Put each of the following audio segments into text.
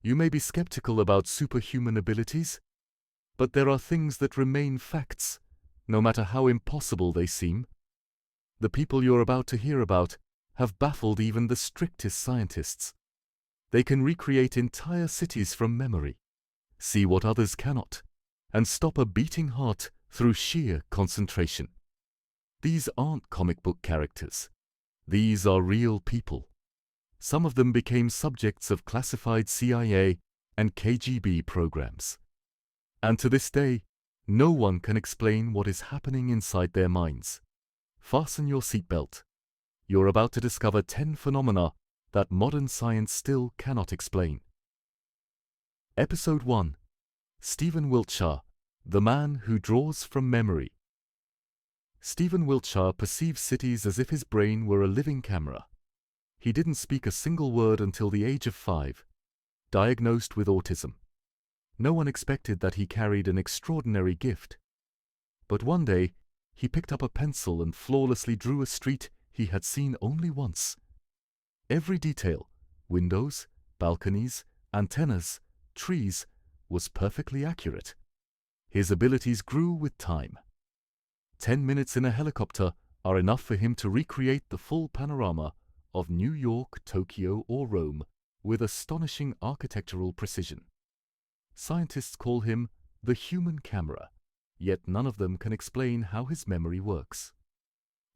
You may be skeptical about superhuman abilities, but there are things that remain facts, no matter how impossible they seem. The people you're about to hear about have baffled even the strictest scientists. They can recreate entire cities from memory, see what others cannot, and stop a beating heart through sheer concentration. These aren't comic book characters. These are real people. Some of them became subjects of classified CIA and KGB programs. And to this day, no one can explain what is happening inside their minds. Fasten your seatbelt. You're about to discover 10 phenomena that modern science still cannot explain. Episode 1. Stephen Wiltshire, the man who draws from memory. Stephen Wiltshire perceives cities as if his brain were a living camera. He didn't speak a single word until the age of 5, diagnosed with autism. No one expected that he carried an extraordinary gift. But one day, he picked up a pencil and flawlessly drew a street he had seen only once. Every detail, windows, balconies, antennas, trees, was perfectly accurate. His abilities grew with time. 10 minutes in a helicopter are enough for him to recreate the full panorama of New York, Tokyo, or Rome with astonishing architectural precision. Scientists call him the human camera, yet none of them can explain how his memory works.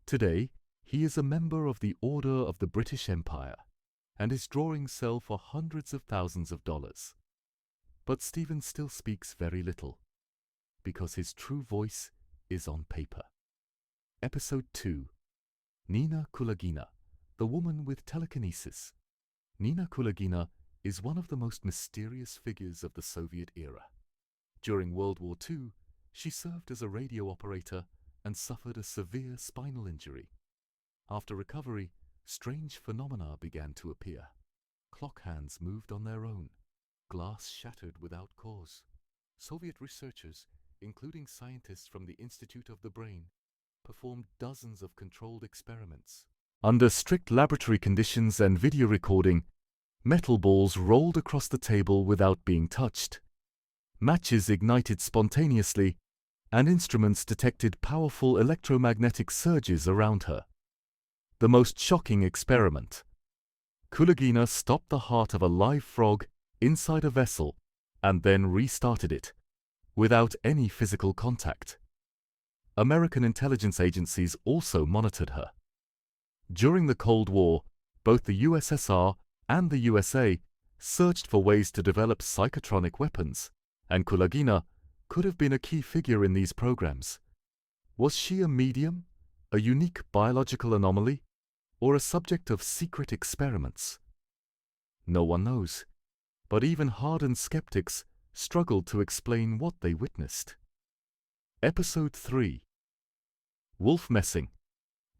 Today, he is a member of the Order of the British Empire, and his drawings sell for hundreds of thousands of dollars. But Stephen still speaks very little, because his true voice is on paper. Episode 2. Nina Kulagina, the woman with telekinesis. Nina Kulagina is one of the most mysterious figures of the Soviet era. During World War II, she served as a radio operator and suffered a severe spinal injury. After recovery, strange phenomena began to appear. Clock hands moved on their own. Glass shattered without cause. Soviet researchers, including scientists from the Institute of the Brain, performed dozens of controlled experiments. Under strict laboratory conditions and video recording, metal balls rolled across the table without being touched. Matches ignited spontaneously, and instruments detected powerful electromagnetic surges around her. The most shocking experiment. Kulagina stopped the heart of a live frog inside a vessel and then restarted it, without any physical contact. American intelligence agencies also monitored her. During the Cold War, both the USSR and the USA searched for ways to develop psychotronic weapons, and Kulagina could have been a key figure in these programs. Was she a medium, a unique biological anomaly, or a subject of secret experiments? No one knows, but even hardened skeptics struggled to explain what they witnessed. Episode 3. Wolf Messing,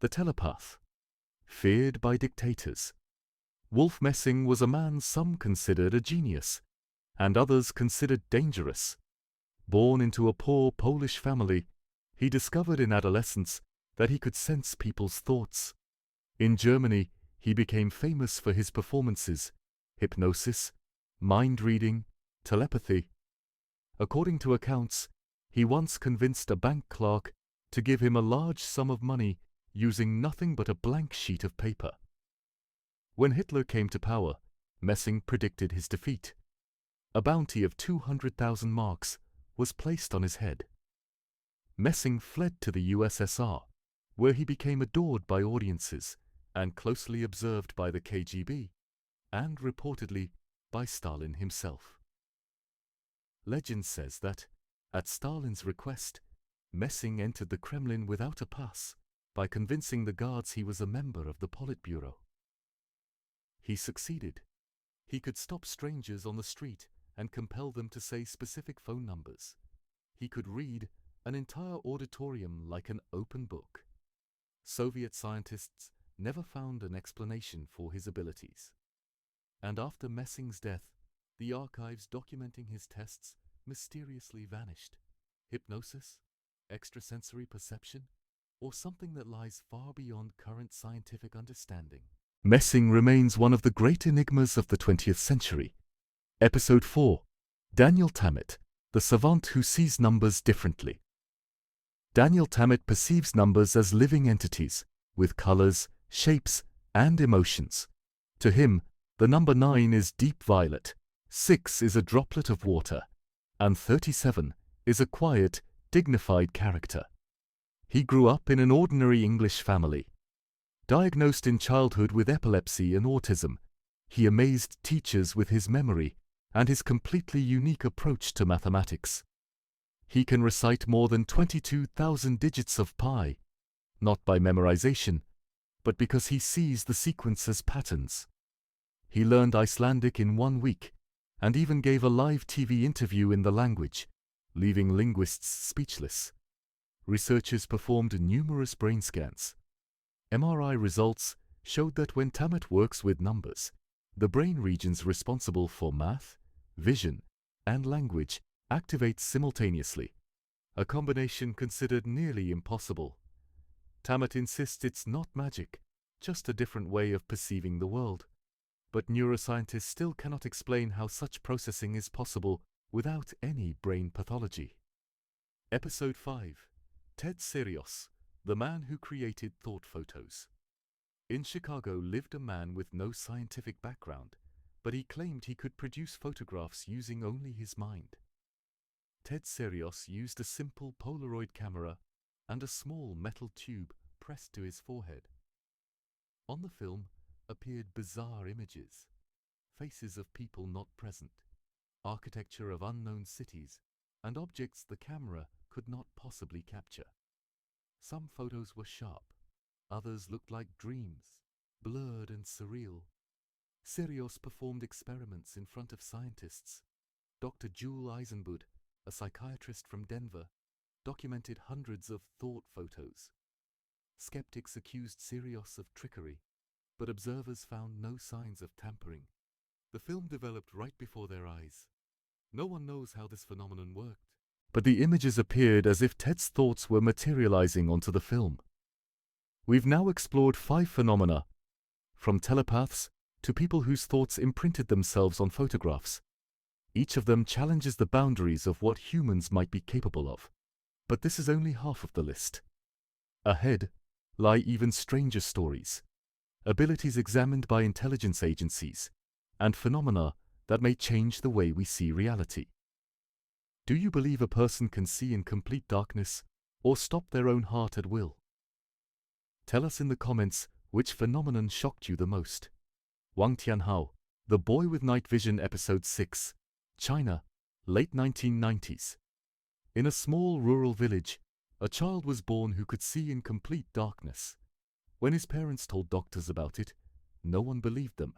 the telepath. Feared by dictators. Wolf Messing was a man some considered a genius, and others considered dangerous. Born into a poor Polish family, he discovered in adolescence that he could sense people's thoughts. In Germany, he became famous for his performances, hypnosis, mind reading, telepathy. According to accounts, he once convinced a bank clerk to give him a large sum of money using nothing but a blank sheet of paper. When Hitler came to power, Messing predicted his defeat. A bounty of 200,000 marks was placed on his head. Messing fled to the USSR, where he became adored by audiences and closely observed by the KGB, and reportedly by Stalin himself. Legend says that, at Stalin's request, Messing entered the Kremlin without a pass by convincing the guards he was a member of the Politburo. He succeeded. He could stop strangers on the street and compel them to say specific phone numbers. He could read an entire auditorium like an open book. Soviet scientists never found an explanation for his abilities. And after Messing's death, the archives documenting his tests mysteriously vanished. Hypnosis? Extrasensory perception? Or something that lies far beyond current scientific understanding? Messing remains one of the great enigmas of the 20th century. Episode 4. Daniel Tammet, the savant who sees numbers differently. Daniel Tammet perceives numbers as living entities, with colors, shapes, and emotions. To him, the number 9 is deep violet, 6 is a droplet of water, and 37 is a quiet, dignified character. He grew up in an ordinary English family. Diagnosed in childhood with epilepsy and autism, he amazed teachers with his memory and his completely unique approach to mathematics. He can recite more than 22,000 digits of pi, not by memorization, but because he sees the sequence as patterns. He learned Icelandic in 1 week, and even gave a live TV interview in the language, leaving linguists speechless. Researchers performed numerous brain scans. MRI results showed that when Tammet works with numbers, the brain regions responsible for math, vision, and language activate simultaneously, a combination considered nearly impossible. Tammet insists it's not magic, just a different way of perceiving the world. But neuroscientists still cannot explain how such processing is possible without any brain pathology. Episode 5. Ted Serios, the man who created thought photos. In Chicago lived a man with no scientific background, but he claimed he could produce photographs using only his mind. Ted Serios used a simple Polaroid camera and a small metal tube pressed to his forehead. On the film appeared bizarre images, faces of people not present, architecture of unknown cities, and objects the camera could not possibly capture. Some photos were sharp, others looked like dreams, blurred and surreal. Serios performed experiments in front of scientists. Dr. Jule Eisenbud, a psychiatrist from Denver, documented hundreds of thought photos. Skeptics accused Serios of trickery, but observers found no signs of tampering. The film developed right before their eyes. No one knows how this phenomenon worked, but the images appeared as if Ted's thoughts were materializing onto the film. We've now explored 5 phenomena, from telepaths to people whose thoughts imprinted themselves on photographs. Each of them challenges the boundaries of what humans might be capable of. But this is only half of the list. Ahead lie even stranger stories, abilities examined by intelligence agencies, and phenomena that may change the way we see reality. Do you believe a person can see in complete darkness or stop their own heart at will? Tell us in the comments which phenomenon shocked you the most. Wang Tianhao, The Boy with Night Vision, Episode 6, China, late 1990s. In a small rural village, a child was born who could see in complete darkness. When his parents told doctors about it, no one believed them.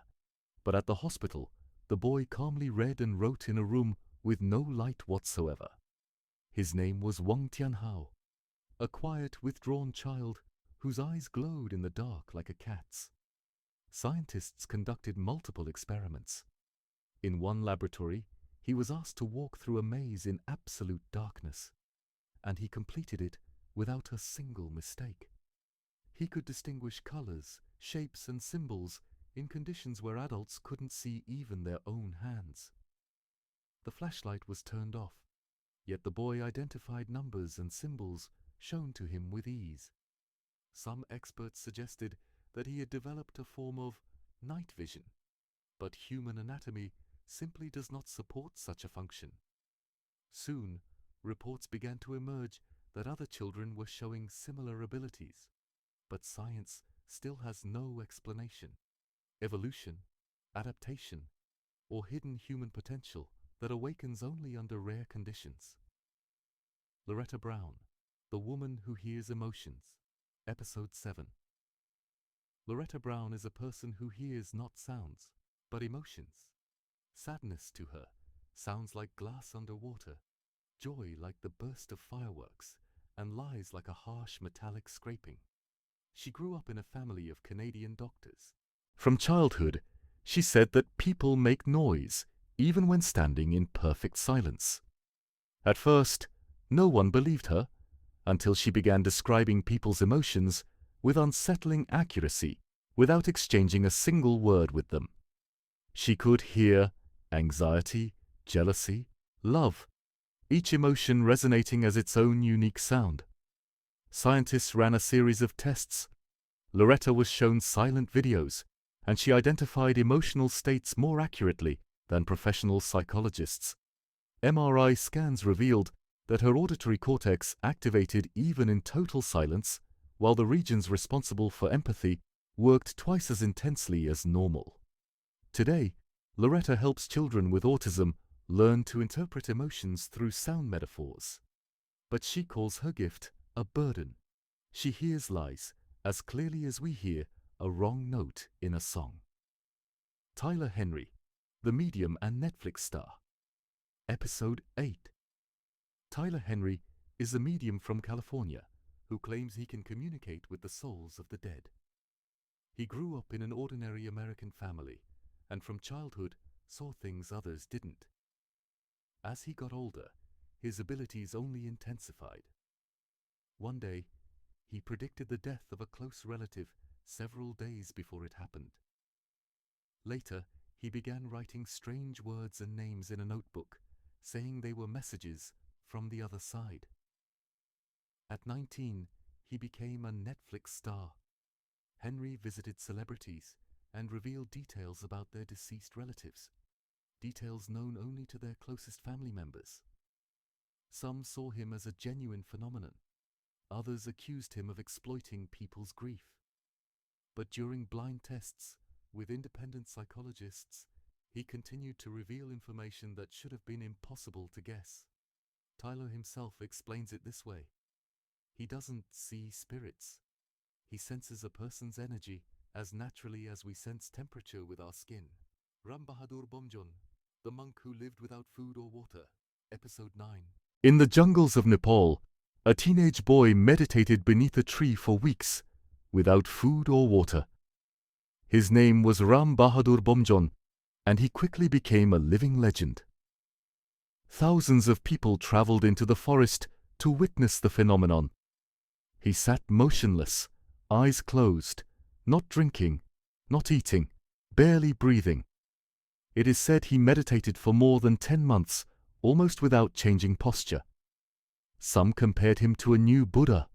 But at the hospital, the boy calmly read and wrote in a room with no light whatsoever. His name was Wang Tianhao, a quiet, withdrawn child whose eyes glowed in the dark like a cat's. Scientists conducted multiple experiments. In one laboratory, he was asked to walk through a maze in absolute darkness, and he completed it without a single mistake. He could distinguish colors, shapes, and symbols in conditions where adults couldn't see even their own hands. The flashlight was turned off, yet the boy identified numbers and symbols shown to him with ease. Some experts suggested that he had developed a form of night vision, but human anatomy simply does not support such a function. Soon, reports began to emerge that other children were showing similar abilities, but science still has no explanation. Evolution, adaptation, or hidden human potential that awakens only under rare conditions. Loretta Brown, The Woman Who Hears Emotions, Episode 7. Loretta Brown is a person who hears not sounds, but emotions. Sadness to her sounds like glass underwater, joy like the burst of fireworks, and lies like a harsh metallic scraping. She grew up in a family of Canadian doctors. From childhood, she said that people make noise, even when standing in perfect silence. At first, no one believed her, until she began describing people's emotions with unsettling accuracy, without exchanging a single word with them. She could hear anxiety, jealousy, love, each emotion resonating as its own unique sound. Scientists ran a series of tests. Loretta was shown silent videos, and she identified emotional states more accurately than professional psychologists. MRI scans revealed that her auditory cortex activated even in total silence, while the regions responsible for empathy worked twice as intensely as normal. Today, Loretta helps children with autism learn to interpret emotions through sound metaphors. But she calls her gift a burden. She hears lies as clearly as we hear a wrong note in a song. Tyler Henry, the medium and Netflix star. Episode 8. Tyler Henry is a medium from California who claims he can communicate with the souls of the dead. He grew up in an ordinary American family and from childhood saw things others didn't. As he got older, his abilities only intensified. One day, he predicted the death of a close relative several days before it happened. Later, he began writing strange words and names in a notebook, saying they were messages from the other side. At 19, he became a Netflix star. Henry visited celebrities and revealed details about their deceased relatives, details known only to their closest family members. Some saw him as a genuine phenomenon. Others accused him of exploiting people's grief. But during blind tests with independent psychologists, he continued to reveal information that should have been impossible to guess. Tyler himself explains it this way. He doesn't see spirits. He senses a person's energy as naturally as we sense temperature with our skin. Ram Bahadur Bomjon, the monk who lived without food or water. Episode 9. In the jungles of Nepal, a teenage boy meditated beneath a tree for weeks, without food or water. His name was Ram Bahadur Bomjon, and he quickly became a living legend. Thousands of people traveled into the forest to witness the phenomenon. He sat motionless, eyes closed, not drinking, not eating, barely breathing. It is said he meditated for more than 10 months, almost without changing posture. Some compared him to a new Buddha.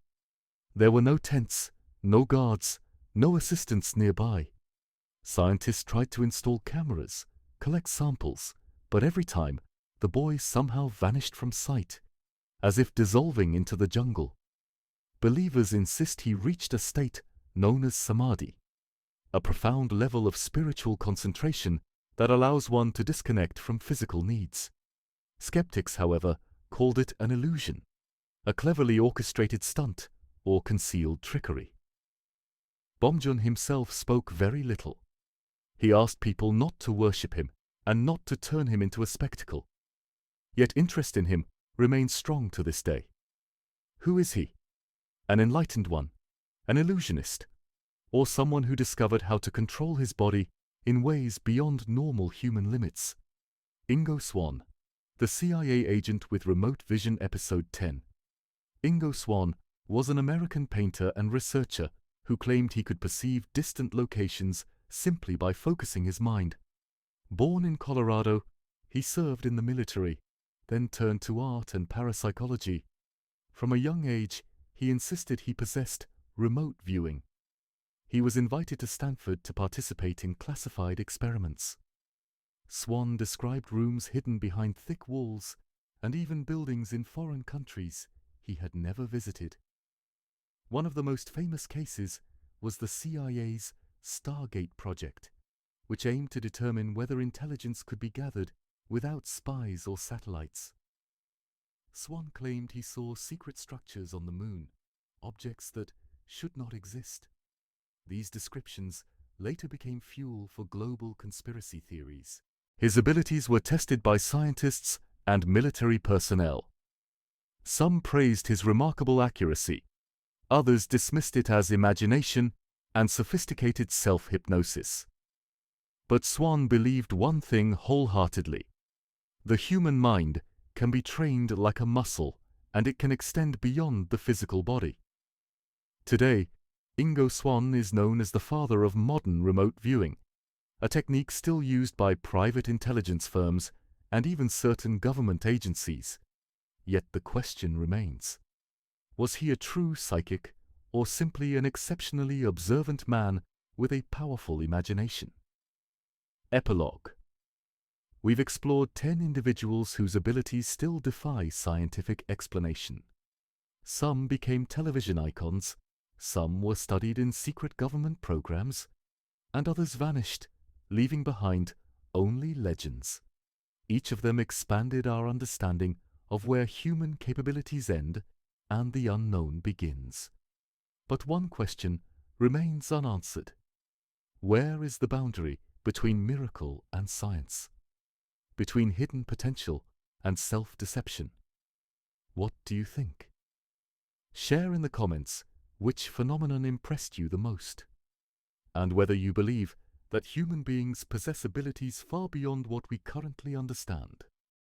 There were no tents, no guards, no assistants nearby. Scientists tried to install cameras, collect samples, but every time, the boy somehow vanished from sight, as if dissolving into the jungle. Believers insist he reached a state known as samadhi, a profound level of spiritual concentration that allows one to disconnect from physical needs. Skeptics, however, called it an illusion, a cleverly orchestrated stunt, or concealed trickery. Bomjon himself spoke very little. He asked people not to worship him and not to turn him into a spectacle. Yet interest in him remains strong to this day. Who is he? An enlightened one? An illusionist? Or someone who discovered how to control his body in ways beyond normal human limits? Ingo Swann, the CIA agent with remote vision. Episode 10. Ingo Swann was an American painter and researcher who claimed he could perceive distant locations simply by focusing his mind. Born in Colorado, he served in the military, then turned to art and parapsychology. From a young age, he insisted he possessed remote viewing. He was invited to Stanford to participate in classified experiments. Swann described rooms hidden behind thick walls and even buildings in foreign countries he had never visited. One of the most famous cases was the CIA's Stargate project, which aimed to determine whether intelligence could be gathered without spies or satellites. Swann claimed he saw secret structures on the moon, objects that should not exist. These descriptions later became fuel for global conspiracy theories. His abilities were tested by scientists and military personnel. Some praised his remarkable accuracy. Others dismissed it as imagination and sophisticated self-hypnosis. But Swann believed one thing wholeheartedly. The human mind can be trained like a muscle, and it can extend beyond the physical body. Today, Ingo Swann is known as the father of modern remote viewing. a technique still used by private intelligence firms and even certain government agencies. Yet the question remains: was he a true psychic or simply an exceptionally observant man with a powerful imagination? Epilogue. We've explored 10 individuals whose abilities still defy scientific explanation. Some became television icons, some were studied in secret government programs, and others vanished, leaving behind only legends. Each of them expanded our understanding of where human capabilities end and the unknown begins. But one question remains unanswered. Where is the boundary between miracle and science? Between hidden potential and self-deception? What do you think? Share in the comments which phenomenon impressed you the most, and whether you believe that human beings possess abilities far beyond what we currently understand.